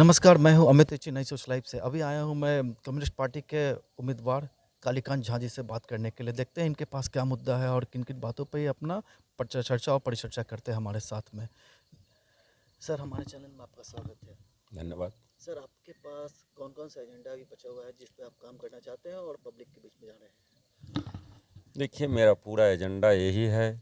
नमस्कार, मैं हूं अमित एची नई सोच लाइव से। अभी आया हूं मैं कम्युनिस्ट पार्टी के उम्मीदवार कालीकांत झा जी से बात करने के लिए। देखते हैं इनके पास क्या मुद्दा है और किन-किन बातों पे ये अपना चर्चा और परिचर्चा करते हैं हमारे साथ में। सर, हमारे चैनल में आपका स्वागत है। धन्यवाद। सर, आपके पास कौन-कौन सा एजेंडा अभी बचा हुआ है जिस पे आप काम करना चाहते हैं और पब्लिक के बीच में जा रहे हैं? देखिए, मेरा पूरा एजेंडा यही है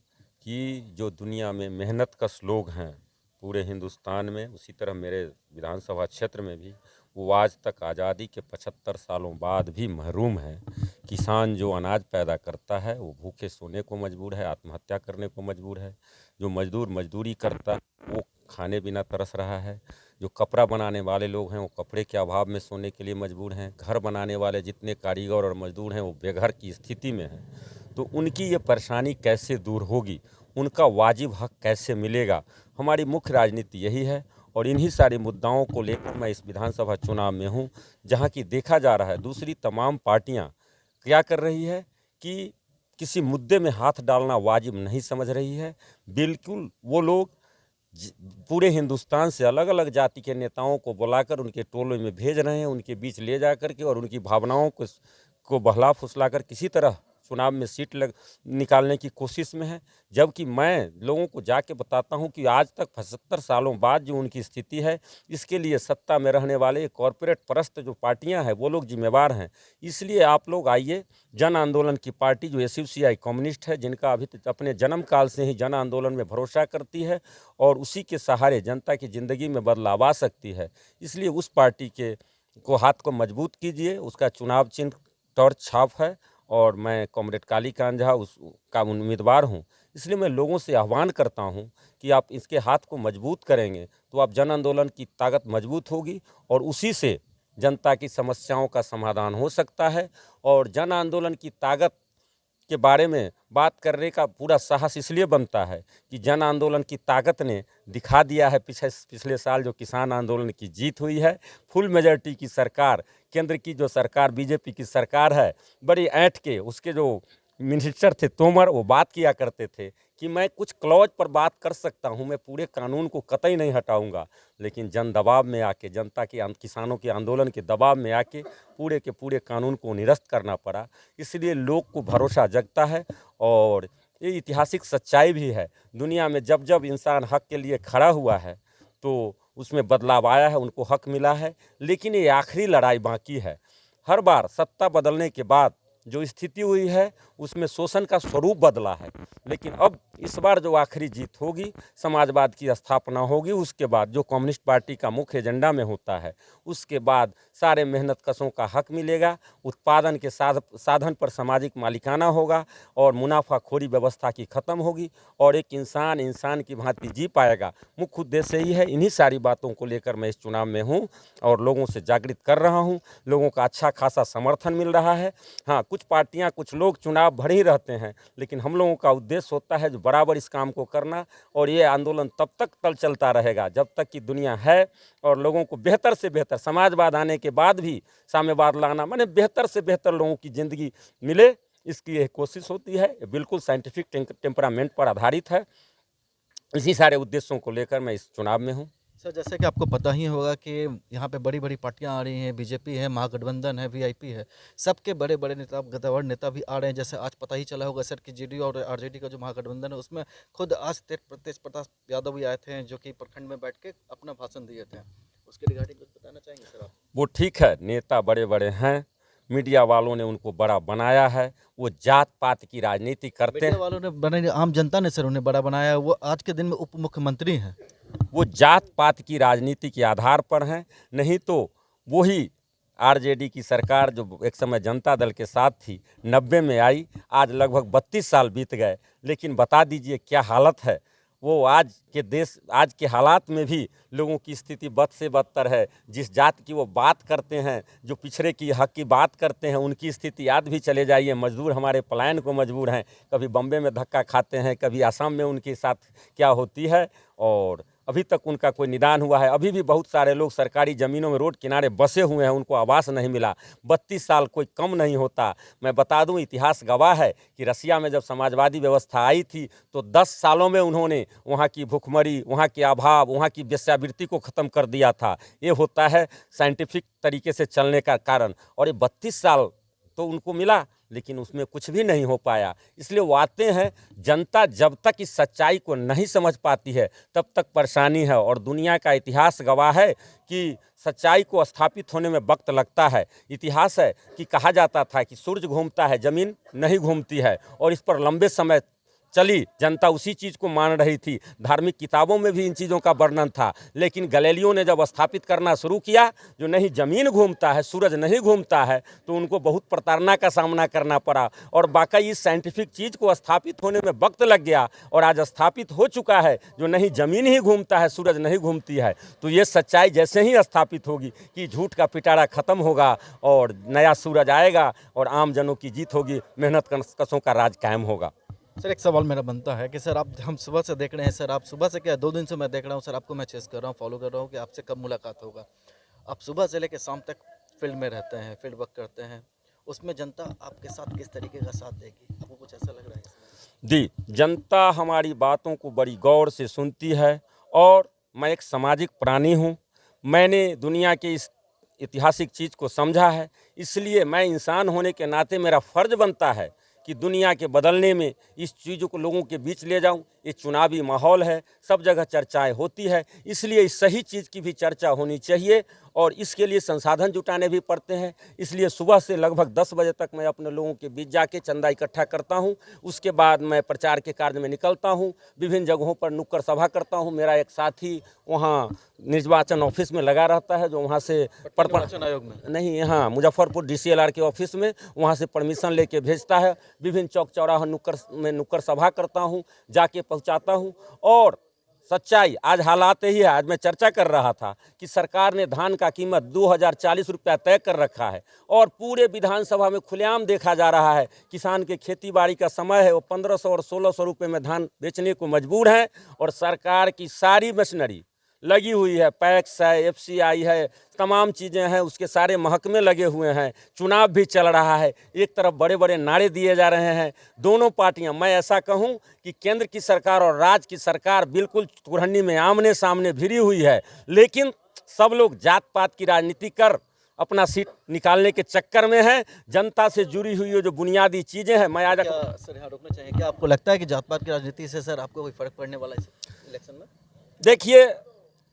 कि जो दुनिया में मेहनतकश लोग हैं पूरे हिंदुस्तान में, उसी तरह मेरे विधानसभा क्षेत्र में भी, वो आज तक आज़ादी के 75 सालों बाद भी महरूम है। किसान जो अनाज पैदा करता है वो भूखे सोने को मजबूर है, आत्महत्या करने को मजबूर है। जो मजदूर मजदूरी करता है वो खाने बिना तरस रहा है। जो कपड़ा बनाने वाले लोग हैं वो कपड़े के अभाव में सोने के लिए मजबूर हैं। घर बनाने वाले जितने कारीगर और मजदूर हैं वो बेघर की स्थिति में हैं। तो उनकी ये परेशानी कैसे दूर होगी, उनका वाजिब हक कैसे मिलेगा, हमारी मुख्य राजनीति यही है। और इन्हीं सारे मुद्दाओं को लेकर मैं इस विधानसभा चुनाव में हूँ, जहाँ की देखा जा रहा है दूसरी तमाम पार्टियाँ क्या कर रही है कि किसी मुद्दे में हाथ डालना वाजिब नहीं समझ रही है। बिल्कुल वो लोग पूरे हिंदुस्तान से अलग अलग जाति के नेताओं को बुलाकर उनके टोलों में भेज रहे हैं, उनके बीच ले जा कर के और उनकी भावनाओं को बहला फुसला कर किसी तरह चुनाव में सीट निकालने की कोशिश में है। जबकि मैं लोगों को जाके बताता हूं कि आज तक 75 सालों बाद जो उनकी स्थिति है, इसके लिए सत्ता में रहने वाले कॉरपोरेट परस्त जो पार्टियां हैं वो लोग जिम्मेवार हैं। इसलिए आप लोग आइए, जन आंदोलन की पार्टी जो एसयूसीआई कम्युनिस्ट है, जिनका अभी अपने जन्म काल से ही जन आंदोलन में भरोसा करती है और उसी के सहारे जनता की ज़िंदगी में बदलाव आ सकती है, इसलिए उस पार्टी के को हाथ को मजबूत कीजिए। उसका चुनाव चिन्ह टॉर्च छाप है और मैं कॉमरेड कालीकांत झा उसका उम्मीदवार हूँ। इसलिए मैं लोगों से आह्वान करता हूँ कि आप इसके हाथ को मजबूत करेंगे तो आप जन आंदोलन की ताकत मजबूत होगी और उसी से जनता की समस्याओं का समाधान हो सकता है। और जन आंदोलन की ताकत के बारे में बात करने का पूरा साहस इसलिए बनता है कि जन आंदोलन की ताकत ने दिखा दिया है। पिछले साल जो किसान आंदोलन की जीत हुई है, फुल मेजॉरिटी की सरकार, केंद्र की जो सरकार बीजेपी की सरकार है, बड़ी ऐंठ के उसके जो मिनिस्टर थे तोमर, वो बात किया करते थे कि मैं कुछ क्लॉज पर बात कर सकता हूं, मैं पूरे कानून को कतई नहीं हटाऊंगा। लेकिन जन दबाव में आके, जनता के किसानों के आंदोलन के दबाव में आके पूरे के पूरे कानून को निरस्त करना पड़ा। इसलिए लोग को भरोसा जगता है और ये ऐतिहासिक सच्चाई भी है। दुनिया में जब जब इंसान हक के लिए खड़ा हुआ है तो उसमें बदलाव आया है, उनको हक मिला है। लेकिन ये आखिरी लड़ाई बाकी है। हर बार सत्ता बदलने के बाद जो स्थिति हुई है उसमें शोषण का स्वरूप बदला है। लेकिन अब इस बार जो आखिरी जीत होगी, समाजवाद की स्थापना होगी, उसके बाद जो कम्युनिस्ट पार्टी का मुख्य एजेंडा में होता है, उसके बाद सारे मेहनतकशों का हक मिलेगा। उत्पादन के साधन पर सामाजिक मालिकाना होगा और मुनाफाखोरी व्यवस्था की ख़त्म होगी और एक इंसान इंसान की भांति जी पाएगा। मुख्य उद्देश्य यही है। इन्हीं सारी बातों को लेकर मैं इस चुनाव में हूँ और लोगों से जागृत कर रहा हूँ। लोगों का अच्छा खासा समर्थन मिल रहा है। हाँ, कुछ पार्टियां, कुछ लोग चुनाव भर ही रहते हैं, लेकिन हम लोगों का उद्देश्य होता है जो बराबर इस काम को करना। और ये आंदोलन तब तक चलता रहेगा जब तक कि दुनिया है और लोगों को बेहतर से बेहतर, समाजवाद आने के बाद भी साम्यवाद लाना, माने बेहतर से बेहतर लोगों की ज़िंदगी मिले, इसकी यह कोशिश होती है। ये बिल्कुल साइंटिफिक टेम्परामेंट पर आधारित है। इसी सारे उद्देश्यों को लेकर मैं इस चुनाव में हूँ। सर, जैसे कि आपको पता ही होगा कि यहाँ पे बड़ी-बड़ी पार्टियाँ आ रही हैं, बीजेपी है, महागठबंधन है, वीआईपी है। सबके बड़े-बड़े नेता, गद्दावर नेता भी आ रहे हैं। जैसे आज पता ही चला होगा सर कि जेडीयू और आरजेडी का जो महागठबंधन है, उसमें खुद आज तेज प्रताप यादव भी आए थे, जो कि प्रखंड में बैठ के अपना भाषण दिए थे। उसके रिगार्डिंग कुछ बताना चाहेंगे सर आप? वो ठीक है, नेता बड़े बड़े हैं, मीडिया वालों ने उनको बड़ा बनाया है, वो जात पात की राजनीति करते मीडिया हैं। वालों ने बनाई, आम जनता ने सर उन्हें बड़ा बनाया है। वो आज के दिन में उप मुख्यमंत्री हैं। वो जात पात की राजनीति के आधार पर हैं। नहीं तो वही आरजेडी की सरकार जो एक समय जनता दल के साथ थी, 90 में आई, आज लगभग 32 साल बीत गए, लेकिन बता दीजिए क्या हालत है। वो आज के देश, आज के हालात में भी लोगों की स्थिति बद से बदतर है। जिस जात की वो बात करते हैं, जो पिछड़े की हक की बात करते हैं, उनकी स्थिति आज भी चले जाइए। मजदूर हमारे पलायन को मजबूर हैं, कभी बम्बे में धक्का खाते हैं, कभी आसाम में उनके साथ क्या होती है। और अभी तक उनका कोई निदान हुआ है। अभी भी बहुत सारे लोग सरकारी ज़मीनों में रोड किनारे बसे हुए हैं, उनको आवास नहीं मिला। 32 साल कोई कम नहीं होता। मैं बता दूं, इतिहास गवाह है कि रसिया में जब समाजवादी व्यवस्था आई थी तो 10 सालों में उन्होंने वहाँ की भुखमरी, वहाँ के अभाव, वहाँ की वेश्यावृत्ति को ख़त्म कर दिया था। ये होता है साइंटिफिक तरीके से चलने का कारण। और ये 32 साल तो उनको मिला, लेकिन उसमें कुछ भी नहीं हो पाया। इसलिए वो आते हैं। जनता जब तक इस सच्चाई को नहीं समझ पाती है तब तक परेशानी है। और दुनिया का इतिहास गवाह है कि सच्चाई को स्थापित होने में वक्त लगता है। इतिहास है कि कहा जाता था कि सूरज घूमता है, ज़मीन नहीं घूमती है, और इस पर लंबे समय चली जनता उसी चीज़ को मान रही थी। धार्मिक किताबों में भी इन चीज़ों का वर्णन था। लेकिन गैलीलियो ने जब स्थापित करना शुरू किया जो नहीं ज़मीन घूमता है, सूरज नहीं घूमता है, तो उनको बहुत प्रताड़ना का सामना करना पड़ा। और वाकई इस साइंटिफिक चीज़ को स्थापित होने में वक्त लग गया, और आज स्थापित हो चुका है जो नहीं ज़मीन ही घूमता है, सूरज नहीं घूमती है। तो ये सच्चाई जैसे ही स्थापित होगी कि झूठ का पिटारा ख़त्म होगा और नया सूरज आएगा और आम जनों की जीत होगी, मेहनत कशों का राज कायम होगा। सर एक सवाल मेरा बनता है कि सर आप, हम सुबह से देख रहे हैं सर, आप सुबह से क्या 2 दिन से मैं देख रहा हूँ सर, आपको मैं चेस कर रहा हूँ, फॉलो कर रहा हूँ कि आपसे कब मुलाकात होगा। आप सुबह से लेकर शाम तक फील्ड में रहते हैं, फील्ड वर्क करते हैं, उसमें जनता आपके साथ किस तरीके का साथ देगी, आपको कुछ ऐसा लग रहा है इसमें? जी, जनता हमारी बातों को बड़ी गौर से सुनती है। और मैं एक सामाजिक प्राणी हूँ। मैंने दुनिया के इस ऐतिहासिक चीज़ को समझा है, इसलिए मैं इंसान होने के नाते मेरा फ़र्ज बनता है कि दुनिया के बदलने में इस चीज़ों को लोगों के बीच ले जाऊं। ये चुनावी माहौल है, सब जगह चर्चाएं होती है, इसलिए इस सही चीज़ की भी चर्चा होनी चाहिए और इसके लिए संसाधन जुटाने भी पड़ते हैं। इसलिए सुबह से लगभग 10 बजे तक मैं अपने लोगों के बीच जाके चंदा इकट्ठा करता हूं। उसके बाद मैं प्रचार के कार्य में निकलता हूं, विभिन्न जगहों पर नुक्कड़ सभा करता हूं। मेरा एक साथी वहां निर्वाचन ऑफिस में लगा रहता है, जो वहां से निर्वाचन आयोग में नहीं, यहाँ मुजफ्फरपुर DCLR के ऑफिस में, वहाँ से परमिशन लेके भेजता है। विभिन्न चौक चौराहा नुक्कड़ सभा करता हूँ, जाके पहुँचाता हूँ। और सच्चाई आज हालात ही है। आज मैं चर्चा कर रहा था कि सरकार ने धान का कीमत 2040 रुपया तय कर रखा है और पूरे विधानसभा में खुलेआम देखा जा रहा है किसान के खेती बाड़ी का समय है, वो 1500 और 1600 रुपये में धान बेचने को मजबूर हैं। और सरकार की सारी मशीनरी लगी हुई है, पैक्स है, FCI है, तमाम चीज़ें हैं, उसके सारे महकमे लगे हुए हैं। चुनाव भी चल रहा है, एक तरफ बड़े बड़े नारे दिए जा रहे हैं। दोनों पार्टियां, मैं ऐसा कहूं कि केंद्र की सरकार और राज्य की सरकार बिल्कुल चुरहन्नी में आमने सामने भिड़ी हुई है, लेकिन सब लोग जात पात की राजनीति कर अपना सीट निकालने के चक्कर में है। जनता से जुड़ी हुई जो बुनियादी चीज़ें हैं, मैं आज सर यहाँ रोकना चाहिए, क्या आपको लगता है कि जात पात की राजनीति से सर आपको कोई फर्क पड़ने वाला है इस इलेक्शन में? देखिए,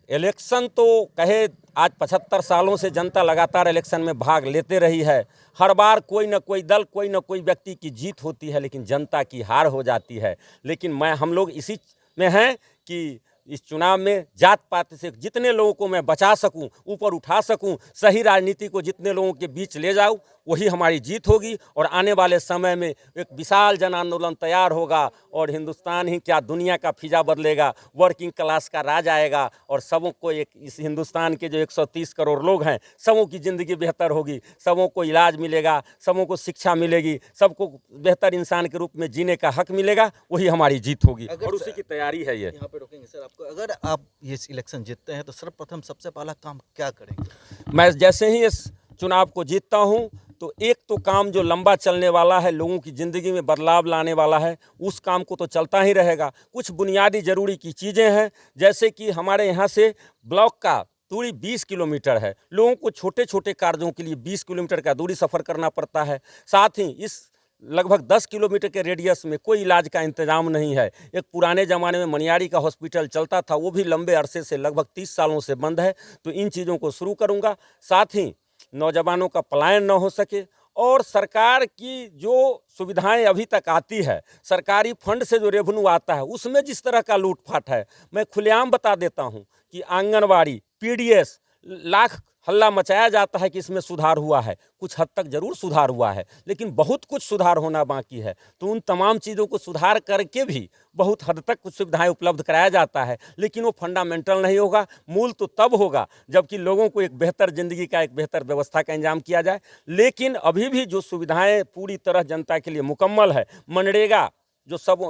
इलेक्शन तो कहे आज 75 सालों से जनता लगातार इलेक्शन में भाग लेते रही है। हर बार कोई न कोई दल, कोई न कोई व्यक्ति की जीत होती है, लेकिन जनता की हार हो जाती है। लेकिन हम लोग इसी में हैं कि इस चुनाव में जात पात से जितने लोगों को मैं बचा सकूं, ऊपर उठा सकूं, सही राजनीति को जितने लोगों के बीच ले जाऊं, वही हमारी जीत होगी। और आने वाले समय में एक विशाल जन आंदोलन तैयार होगा और हिंदुस्तान ही क्या दुनिया का फिजा बदलेगा। वर्किंग क्लास का राज आएगा और सबों को, एक इस हिंदुस्तान के जो 130 करोड़ लोग हैं, सबों की ज़िंदगी बेहतर होगी, सबों को इलाज मिलेगा, सबों को शिक्षा मिलेगी, सबको बेहतर इंसान के रूप में जीने का हक मिलेगा। वही हमारी जीत होगी और उसी की तैयारी है ये। यहाँ पे रोकेंगे सर आपको, अगर आप ये इलेक्शन जीतते हैं तो सर्वप्रथम सबसे पहला काम क्या करेंगे? मैं जैसे ही इस चुनाव को जीतता हूं तो एक तो काम जो लंबा चलने वाला है, लोगों की ज़िंदगी में बदलाव लाने वाला है, उस काम को तो चलता ही रहेगा। कुछ बुनियादी ज़रूरी की चीज़ें हैं, जैसे कि हमारे यहाँ से ब्लॉक का दूरी 20 किलोमीटर है। लोगों को छोटे छोटे कार्यों के लिए 20 किलोमीटर का दूरी सफ़र करना पड़ता है। साथ ही इस लगभग 10 किलोमीटर के रेडियस में कोई इलाज का इंतजाम नहीं है। एक पुराने ज़माने में मनियारी का हॉस्पिटल चलता था, वो भी लंबे अरसे से लगभग 30 सालों से बंद है। तो इन चीज़ों को शुरू करूँगा। साथ ही नौजवानों का पलायन न हो सके और सरकार की जो सुविधाएं अभी तक आती है, सरकारी फंड से जो रेवेन्यू आता है, उसमें जिस तरह का लूटपाट है, मैं खुलेआम बता देता हूं कि आंगनवाड़ी, PDS लाख हल्ला मचाया जाता है कि इसमें सुधार हुआ है। कुछ हद तक ज़रूर सुधार हुआ है, लेकिन बहुत कुछ सुधार होना बाकी है। तो उन तमाम चीज़ों को सुधार करके भी बहुत हद तक कुछ सुविधाएं उपलब्ध कराया जाता है, लेकिन वो फंडामेंटल नहीं होगा। मूल तो तब होगा जबकि लोगों को एक बेहतर ज़िंदगी का, एक बेहतर व्यवस्था का इंतजाम किया जाए। लेकिन अभी भी जो सुविधाएँ पूरी तरह जनता के लिए मुकम्मल है, मनरेगा जो सब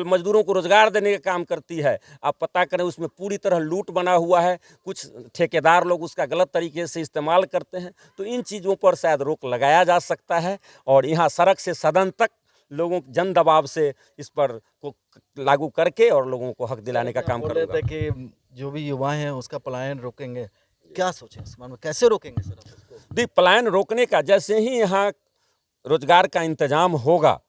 मजदूरों को रोजगार देने का काम करती है, आप पता करें उसमें पूरी तरह लूट बना हुआ है। कुछ ठेकेदार लोग उसका गलत तरीके से इस्तेमाल करते हैं। तो इन चीज़ों पर शायद रोक लगाया जा सकता है और यहाँ सड़क से सदन तक लोगों जन दबाव से इस पर को लागू करके और लोगों को हक दिलाने का काम बोल रहे करूँगा। थे कि जो भी युवा हैं उसका पलायन रोकेंगे, क्या सोचें इस बारे में, कैसे रोकेंगे सर आप उसको? दी पलायन रोकने का जैसे ही यहाँ रोजगार का इंतजाम होगा,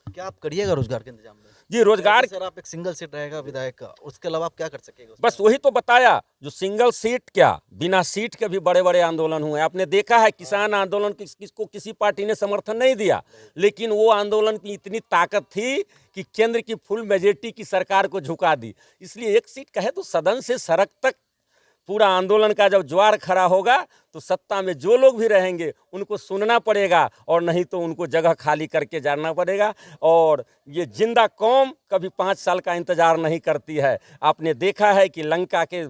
क्या आप करिएगा रोजगार के इंतजाम में? जी रोजगार सर आप एक सिंगल सीट रहेगा विधायक का, उसके अलावा आप क्या कर सकेंगे? बस वही तो बताया, जो सिंगल सीट क्या बिना सीट के भी बड़े बड़े आंदोलन हुए। आपने देखा है किसान आंदोलन किसको किसी पार्टी ने समर्थन नहीं दिया, लेकिन वो आंदोलन की इतनी ताकत थी कि केंद्र की फुल मेजॉरिटी की सरकार को झुका दी। इसलिए एक सीट कहे तो सदन से सड़क तक पूरा आंदोलन का जब ज्वार खड़ा होगा तो सत्ता में जो लोग भी रहेंगे उनको सुनना पड़ेगा और नहीं तो उनको जगह खाली करके जाना पड़ेगा। और ये जिंदा कौम कभी 5 साल का इंतजार नहीं करती है। आपने देखा है कि लंका के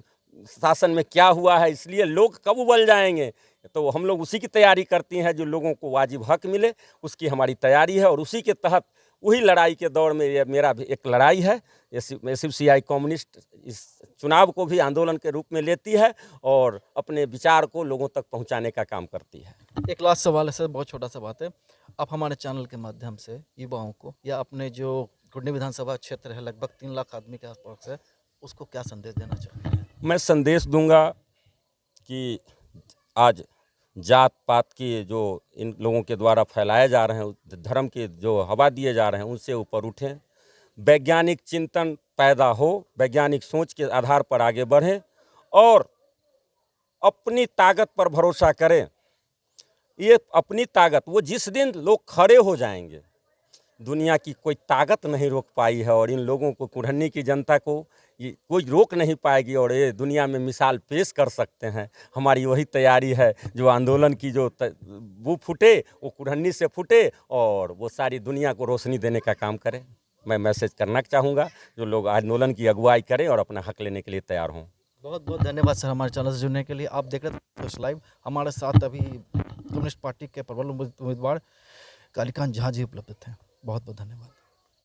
शासन में क्या हुआ है, इसलिए लोग कब उबल जाएंगे। तो हम लोग उसी की तैयारी करती हैं, जो लोगों को वाजिब हक मिले उसकी हमारी तैयारी है। और उसी के तहत वही लड़ाई के दौर में ये मेरा भी एक लड़ाई है। SUCI कम्युनिस्ट इस चुनाव को भी आंदोलन के रूप में लेती है और अपने विचार को लोगों तक पहुंचाने का काम करती है। एक लास्ट सवाल है सर, बहुत छोटा सा बात है। आप हमारे चैनल के माध्यम से युवाओं को या अपने जो कुंडली विधानसभा क्षेत्र है लगभग 3 लाख आदमी के आसपास है, उसको क्या संदेश देना चाहते हैं? मैं संदेश दूंगा कि आज जात पात की जो इन लोगों के द्वारा फैलाए जा रहे हैं, धर्म के जो हवा दिए जा रहे हैं, उनसे ऊपर उठें, वैज्ञानिक चिंतन पैदा हो, वैज्ञानिक सोच के आधार पर आगे बढ़ें और अपनी ताकत पर भरोसा करें। ये अपनी ताकत, वो जिस दिन लोग खड़े हो जाएंगे, दुनिया की कोई ताकत नहीं रोक पाई है और इन लोगों को, कुढ़नी की जनता को ये कोई रोक नहीं पाएगी और ये दुनिया में मिसाल पेश कर सकते हैं। हमारी वही तैयारी है, जो आंदोलन की जो वो फूटे वो कुढ़नी से फूटे और वो सारी दुनिया को रोशनी देने का काम करें। मैं मैसेज करना चाहूँगा जो लोग आंदोलन की अगुवाई करें और अपना हक लेने के लिए तैयार हों। बहुत बहुत धन्यवाद सर हमारे चैनल से जुड़ने के लिए। आप देख रहे थे सोश लाइव। हमारे साथ अभी कम्युनिस्ट पार्टी के प्रबल उम्मीदवार कालीकांत झा जी उपलब्ध थे। बहुत बहुत धन्यवाद।